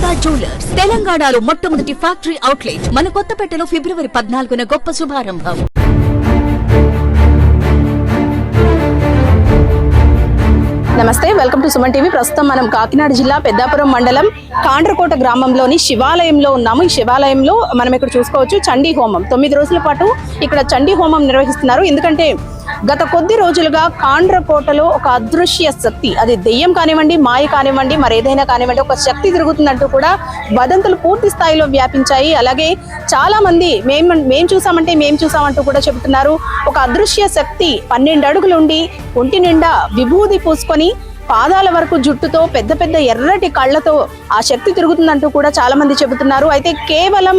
Durga jewellers తెలంగాణలో మొట్టమొదటి factory outlet మన కొత్తపేటలో ఫిబ్రవరి 14న గొప్ప శుభారంభం. నమస్తే, వెల్కమ్ టు సుమన్ టీవీ. ప్రస్తుతం మనం కాకినాడ జిల్లా పెద్దాపురం మండలం కాండ్రకోట గ్రామంలోని శివాలయంలో ఉన్నాము. ఈ శివాలయంలో మనం ఇక్కడ చూసుకోవచ్చు చండీ హోమం. 9 రోజుల పాటు ఇక్కడ చండీ హోమం నిర్వహిస్తున్నారు. ఎందుకంటే గత కొద్ది రోజులుగా కాండ్రకోటలో ఒక అదృశ్య శక్తి, అది దెయ్యం కానివ్వండి, మాయ కానివ్వండి, మరి ఏదైనా కానివ్వండి, ఒక శక్తి తిరుగుతుందంటూ కూడా వదంతులు పూర్తి స్థాయిలో వ్యాపించాయి. అలాగే చాలా మంది మేము చూసామంటూ కూడా చెబుతున్నారు. ఒక అదృశ్య శక్తి 12 అడుగులుండి ఒంటి నిండా విభూది పూసుకొని పాదాల వరకు జుట్టుతో పెద్ద పెద్ద ఎర్రటి కళ్ళతో ఆ శక్తి తిరుగుతుందంటూ కూడా చాలా మంది చెబుతున్నారు. అయితే కేవలం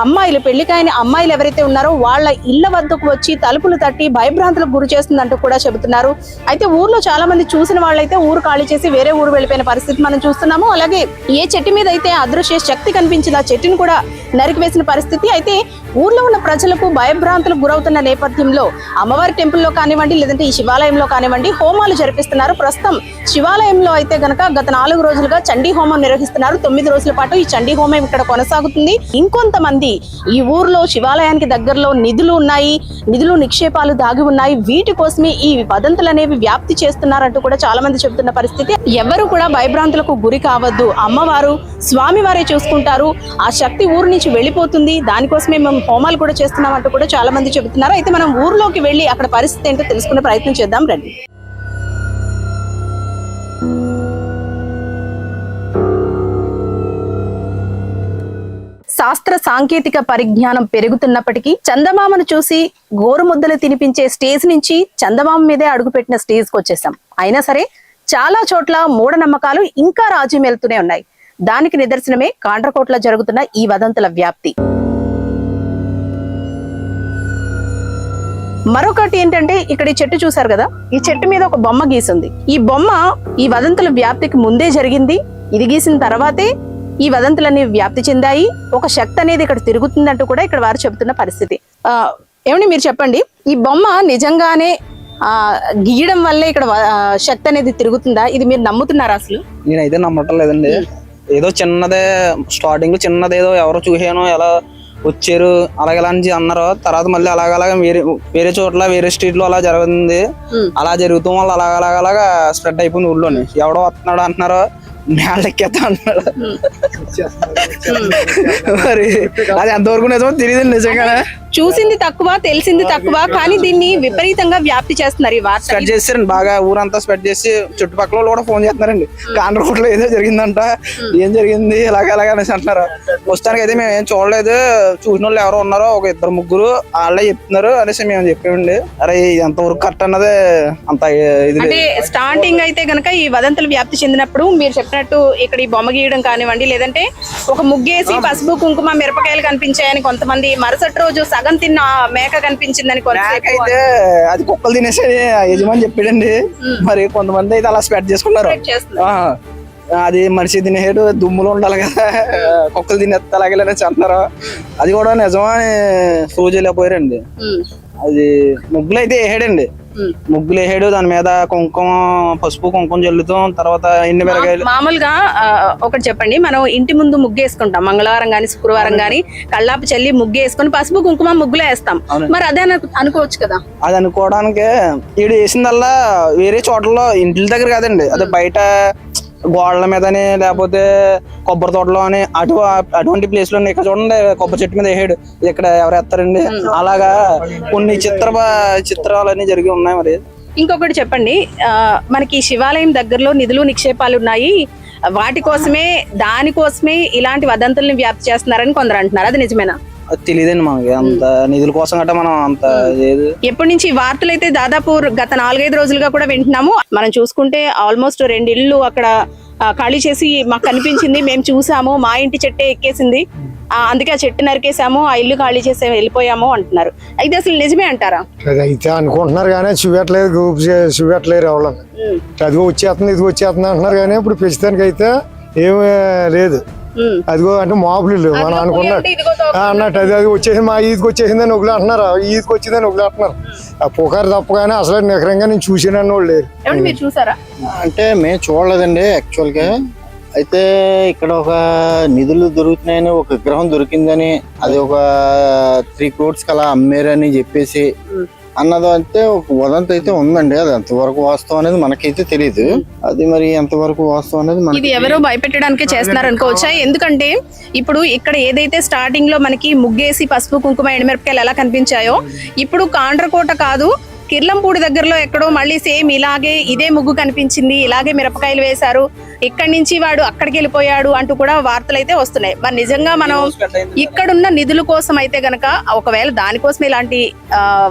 అమ్మాయిలు, పెళ్లికాయని అమ్మాయిలు ఎవరైతే ఉన్నారో వాళ్ళ ఇళ్ల వద్దకు వచ్చి తలుపులు తట్టి భయభ్రాంతులకు గురి చేస్తుందంటూ కూడా చెబుతున్నారు. అయితే ఊర్లో చాలా మంది చూసిన వాళ్ళైతే ఊరు ఖాళీ చేసి వేరే ఊరు వెళ్ళిపోయిన పరిస్థితి మనం చూస్తున్నాము. అలాగే ఏ చెట్టు మీద అయితే అదృశ్య శక్తి కనిపించింది ఆ చెట్టును కూడా నరికివేసిన పరిస్థితి. అయితే ఊర్లో ఉన్న ప్రజలకు భయభ్రాంతులకు గురవుతున్న నేపథ్యంలో అమ్మవారి టెంపుల్లో కానివ్వండి, లేదంటే ఈ శివాలయంలో కానివ్వండి హోమాలు జరిపిస్తున్నారు. ప్రస్తుతం శివాలయంలో అయితే గనక గత 4 రోజులుగా చండీ హోమం నిర్వహిస్తున్నారు. 9 రోజుల పాటు ఈ చండీ హోమం ఇక్కడ కొనసాగుతుంది. ఇంకొంతమంది ఈ ఊర్లో శివాలయానికి దగ్గరలో నిధులు ఉన్నాయి, నిధులు నిక్షేపాలు దాగి ఉన్నాయి, వీటి కోసమే ఈ వదంతులు అనేవి వ్యాప్తి చేస్తున్నారంటూ కూడా చాలా మంది చెబుతున్న పరిస్థితి. ఎవరు కూడా భయభ్రాంతులకు గురి కావద్దు, అమ్మవారు స్వామివారే చూసుకుంటారు, ఆ శక్తి ఊరు నుంచి వెళ్ళిపోతుంది, దానికోసమే మేము హోమాలు కూడా చేస్తున్నామంటూ కూడా చాలా మంది చెబుతున్నారు. అయితే మనం ఊర్లోకి వెళ్ళి అక్కడ పరిస్థితి ఏంటో తెలుసుకునే ప్రయత్నం చేద్దాం రండి. శాస్త్ర సాంకేతిక పరిజ్ఞానం పెరుగుతున్నప్పటికీ చందమామను చూసి గోరుముద్దలు తినిపించే స్టేజ్ నుంచి చందమామ మీదే అడుగుపెట్టిన స్టేజ్కి వచ్చేసాం. అయినా సరే చాలా చోట్ల మూఢనమ్మకాలు ఇంకా రాజ్యమేలుతూనే ఉన్నాయి. దానికి నిదర్శనమే కాండ్రకోటలో జరుగుతున్న ఈ వదంతుల వ్యాప్తి. మరొకటి ఏంటంటే ఇక్కడ ఈ చెట్టు చూసారు కదా, ఈ చెట్టు మీద ఒక బొమ్మ గీసింది. ఈ బొమ్మ ఈ వదంతుల వ్యాప్తికి ముందే జరిగింది. ఇది గీసిన తర్వాతే ఈ వదంతులన్నీ వ్యాప్తి చెందాయి. ఒక శక్తి అనేది ఇక్కడ తిరుగుతుందంటూ కూడా ఇక్కడ వారు చెబుతున్న పరిస్థితి. ఏమండి మీరు చెప్పండి, ఈ బొమ్మ నిజంగానే గీయడం వల్లే ఇక్కడ శక్తి అనేది తిరుగుతుందా? ఇది మీరు నమ్ముతున్నారా? అసలు నేనైతే నమ్మటం లేదండి. ఏదో చిన్నదే స్టార్టింగ్ లో చిన్నదేదో ఎవరో చూసానో ఎలా వచ్చారు అలాగే అని అన్నారు. తర్వాత మళ్ళీ అలాగలాగా వేరే చోట్ల వేరే స్ట్రీట్ లో అలా జరుగుతుంది. అలా జరుగుతాం వల్ల అలాగలాగా స్ప్రెడ్ అయిపోయింది ఊళ్ళోని. ఎవడో వస్తున్నాడు అంటున్నారు, మేళ్ళెక్కేస్తా అంటున్నాడు. మరి అది ఎంతవరకు నిజమో తెలియదు. నిజంగానే చూసింది తక్కువ, తెలిసింది తక్కువ, కానీ దీన్ని విపరీతంగా వ్యాప్తి చేస్తున్నారు. ఈ వార్త స్ప్రెడ్ చేస్తారండి, బాగా ఊరంతా స్ప్రెడ్ చేసి చుట్టుపక్కల వాళ్ళు కూడా ఫోన్ చేస్తున్నారండి. కాండ్రకోటలో ఏదో జరిగిందంట, ఏం జరిగింది ఇలాగే అనేసి అంటున్నారు. ప్రస్తుతానికి అయితే మేము ఏం చూడలేదు, చూసిన వాళ్ళు ఎవరో ఉన్నారో ఒక 2-3 వాళ్ళే చెప్తున్నారు అనేసి మేము చెప్పామండి. అరే ఎంతవరకు కరెక్ట్ అన్నదే అంత ఇది. అంటే స్టార్టింగ్ అయితే గనక ఈ వదంతులు వ్యాప్తి చెందినప్పుడు మీరు చెప్పినట్టు ఇక్కడ ఈ బొమ్మ గీయడం కానివ్వండి, లేదంటే ఒక ముగ్గేసి పసుపు కుంకుమ మిరపకాయలు కనిపించాయని కొంతమంది, మరుసటి రోజు సగం తిన్న మేక కనిపించిందని అయితే అది కుక్కలు తినేసి యజమాని చెప్పాడండి. మరి కొంతమంది అయితే అలా స్ప్రెడ్ చేసుకున్నారు. అది మనిషి తినేడు దుమ్ములు ఉండాలి కదా, కుక్కలు తినేస్తే అలాగే అంటున్నారు. అది కూడా నిజమని ప్రూవ్ చేయలేకపోయారండి. అది ముగ్గులు అయితే వేసాడండి, ముగ్గులు వేసాడు, దాని మీద కుంకుమ పసుపు కుంకుమ చల్లుతాం. తర్వాత ఎన్ని మిరగాయలు మామూలుగా ఒకటి చెప్పండి, మనం ఇంటి ముందు ముగ్గు వేసుకుంటాం మంగళవారం గాని శుక్రవారం గాని, కళ్ళాపు చల్లి ముగ్గు వేసుకుని పసుపు కుంకుమ ముగ్గులో వేస్తాం. మరి అదే అనుకోవచ్చు కదా. అది అనుకోవడానికి ఈడు వేసిందల్లా వేరే చోట్లలో ఇంటి దగ్గర కాదండి, అది బయట గోడల మీదని లేకపోతే కొబ్బరి తోటలో అని అటువంటి ప్లేస్ లో ఇక్కడ చూడండి కొబ్బరి చెట్టు మీద వేసాడు. ఇక్కడ ఎవరు వేస్తారండి? అలాగా కొన్ని చిత్రాలన్నీ జరిగి ఉన్నాయి. మరి ఇంకొకటి చెప్పండి, మనకి శివాలయం దగ్గరలో నిధులు నిక్షేపాలు ఉన్నాయి, వాటి కోసమే దానికోసమే ఇలాంటి వదంతుల్ని వ్యాప్తి చేస్తున్నారని కొందరు అంటున్నారు. అది నిజమేనా? తెలియదండి మనకి, అంత నిధుల కోసం గట్రా మనం అంత లేదు. ఎప్పటి నుంచి వార్తలు అయితే దాదాపు గత 4-5 రోజులుగా కూడా వింటున్నాము. మనం చూసుకుంటే ఆల్మోస్ట్ 2 ఇళ్ళు అక్కడ ఖాళీ చేసి మాకు కనిపించింది, మేము చూసాము, మా ఇంటి చెట్టే ఎక్కేసింది, అందుకే ఆ చెట్టు నరికేసాము, ఆ ఇల్లు ఖాళీ చేసి వెళ్ళిపోయాము అంటున్నారు. అయితే అసలు నిజమే అంటారా? అయితే అనుకుంటున్నారు కానీ చూపెట్టలేదు, చూపెట్టలేరు ఎవరు. అది వచ్చేస్తుంది ఇది వచ్చేస్తుంది అంటున్నారు కానీ ఇప్పుడు ప్రస్తుతానికి అయితే ఏమీ లేదు. అదిగో అంటే మాపులు మనం అనుకున్నాడు అన్నట్టు అది వచ్చేసి మా ఈదికి వచ్చేసిందని ఒకళ్ళు అంటున్నారు, ఈదికి వచ్చిందని ఒకళ్ళు అంటున్నారు. ఆ పుకారు తప్పగానే అసలు నిఖరంగా నేను చూసానని వాళ్ళు లేరు. చూసారా? అంటే మేము చూడలేదండి యాక్చువల్ గా. అయితే ఇక్కడ ఒక నిధులు దొరుకుతున్నాయని, ఒక విగ్రహం దొరికిందని, అది ఒక 3 crores కలా అమ్మారని చెప్పేసి అన్నది అయితే ఒక వదంతి అయితే ఉందండి. అది ఎంతవరకు వాస్తవం అనేది మనకైతే తెలియదు. అది మరి ఎంతవరకు వాస్తవం అనేది ఇది ఎవరో భయపెట్టడానికే చేస్తున్నారు అనుకోవచ్చా? ఎందుకంటే ఇప్పుడు ఇక్కడ ఏదైతే స్టార్టింగ్ లో మనకి ముగ్గేసి పసుపు కుంకుమ ఎండుమిరపకాయలు ఎలా కనిపించాయో, ఇప్పుడు కాండ్రకోట కాదు కిర్లంపూడి దగ్గరలో ఎక్కడో మళ్ళీ సేమ్ ఇలాగే ఇదే ముగ్గు కనిపించింది, ఇలాగే మిరపకాయలు వేశారు, ఇక్కడి నుంచి వాడు అక్కడికి వెళ్ళిపోయాడు అంటూ కూడా వార్తలు అయితే వస్తున్నాయి. మరి నిజంగా మనం ఇక్కడున్న నిధుల కోసం అయితే గనక ఒకవేళ దానికోసం ఇలాంటి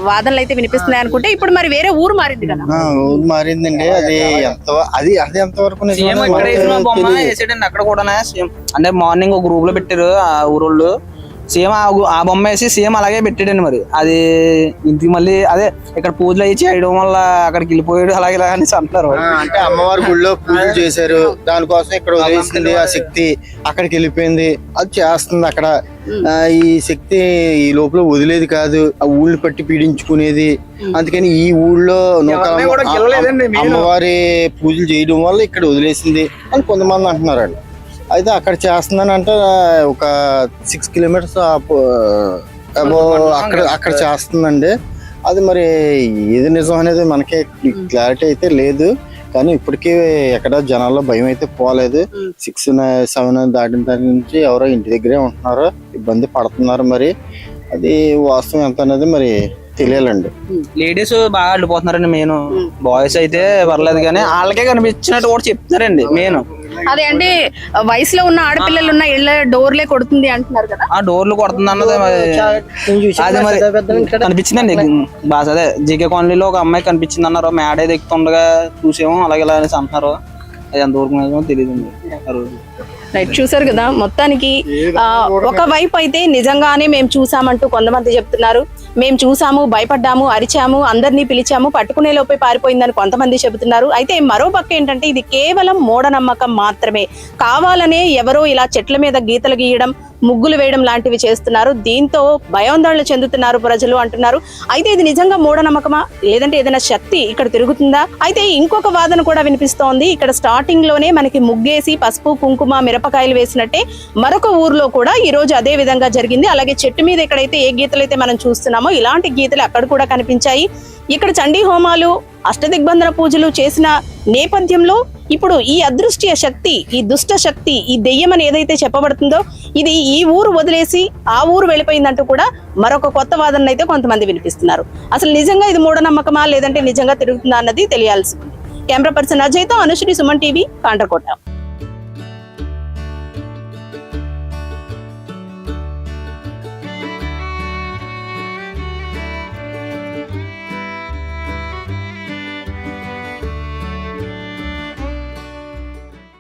వాదనలు అయితే వినిపిస్తున్నాయి అనుకుంటే, ఇప్పుడు మరి వేరే ఊరు మారింది కదా. ఊరు మారిందండి. అది ఎంతవరకు అక్కడ కూడా అంటే మార్నింగ్ ఒక గ్రూప్ లో పెట్టారు ఆ ఊరోళ్ళు, సేమ్ ఆ బొమ్మ వేసి సేమ్ అలాగే పెట్టాడండి. మరి అది ఇంటికి మళ్ళీ అదే ఇక్కడ పూజలు అయ్యి చేయడం వల్ల అక్కడికి వెళ్ళిపోయాడు అలాగే ఇలా అని అంటున్నారు. అంటే అమ్మవారి గుళ్ళో పూజలు చేశారు, దానికోసం ఇక్కడ వదిలేసింది ఆ శక్తి, అక్కడికి వెళ్ళిపోయింది, అది చేస్తుంది అక్కడ. ఈ శక్తి ఈ లోపల వదిలేది కాదు, ఆ ఊళ్ళని పట్టి పీడించుకునేది. అందుకని ఈ ఊళ్ళో అమ్మవారి పూజలు చేయడం వల్ల ఇక్కడ వదిలేసింది అని కొంతమంది అంటున్నారండి. అయితే అక్కడ చేస్తుందని అంటే ఒక 6 kilometers అక్కడ చేస్తుందండి. అది మరి ఏది నిజం అనేది మనకి క్లారిటీ అయితే లేదు. కానీ ఇప్పటికీ ఎక్కడ జనాల్లో భయం అయితే పోలేదు. 6-7 దాటిన దాని నుంచి ఎవరో ఇంటి దగ్గరే ఉంటున్నారు, ఇబ్బంది పడుతున్నారు. మరి అది వాస్తవం ఎంత అనేది మరి తెలియాలండి. లేడీస్ బాగా అడ్డుపోతున్నారండి. మెయిన్ బాయ్స్ అయితే పర్లేదు, కానీ వాళ్ళకే కనిపించినట్టు కూడా చెప్తున్నారండి. మెయిన్ అదే అంటే వయసులో ఉన్న ఆడపిల్లలు ఉన్న ఇళ్ళ డోర్లే కొడుతుంది అంటున్నారు కదా. ఆ డోర్లు కొడుతుంది అన్నది అది మరి కనిపించిందండి. బాగా అదే జీకే కాలనీలో ఒక అమ్మాయి కనిపించింది అన్నారు, మేడ ఎక్కుతుండగా చూసాము అలాగే ఇలా అనేసి అంటున్నారు. అది ఎంతవరకు తెలియదండి. రైట్, చూసారు కదా. మొత్తానికి ఒక వైపు అయితే నిజంగానే మేము చూసామంటూ కొంతమంది చెప్తున్నారు, మేము చూసాము, భయపడ్డాము, అరిచాము, అందరినీ పిలిచాము, పట్టుకునే లోపే పారిపోయిందని కొంతమంది చెబుతున్నారు. అయితే మరో పక్క ఏంటంటే ఇది కేవలం మూఢనమ్మకం మాత్రమే, కావాలనే ఎవరో ఇలా చెట్ల మీద గీతలు గీయడం, ముగ్గులు వేయడం లాంటివి చేస్తున్నారు, దీంతో భయాందోళన చెందుతున్నారు ప్రజలు అంటున్నారు. అయితే ఇది నిజంగా మూఢనమ్మకమా, లేదంటే ఏదైనా శక్తి ఇక్కడ తిరుగుతుందా? అయితే ఇంకొక వాదన కూడా వినిపిస్తోంది. ఇక్కడ స్టార్టింగ్ లోనే మనకి ముగ్గేసి పసుపు కుంకుమ మిరపకాయలు వేసినట్టే మరొక ఊర్లో కూడా ఈ రోజు అదే విధంగా జరిగింది. అలాగే చెట్టు మీద ఎక్కడైతే ఏ గీతలు అయితే మనం చూస్తున్నామో ఇలాంటి గీతలు అక్కడ కూడా కనిపించాయి. ఇక్కడ చండీ హోమాలు, అష్టదిగ్బంధన పూజలు చేసిన నేపథ్యంలో ఇప్పుడు ఈ అదృష్ట్య శక్తి, ఈ దుష్ట శక్తి, ఈ దెయ్యం అని ఏదైతే చెప్పబడుతుందో ఇది ఈ ఊరు వదిలేసి ఆ ఊరు వెళ్ళిపోయిందంటూ కూడా మరొక కొత్త వాదన అయితే కొంతమంది వినిపిస్తున్నారు. అసలు నిజంగా ఇది మూఢనమ్మకమా లేదంటే నిజంగా తిరుగుతుందా అన్నది తెలియాల్సి ఉంది. కెమెరా పర్సన్ అజయ్తో అనుశ్రీ, సుమన్ టీవీ, కాండ్రకోట.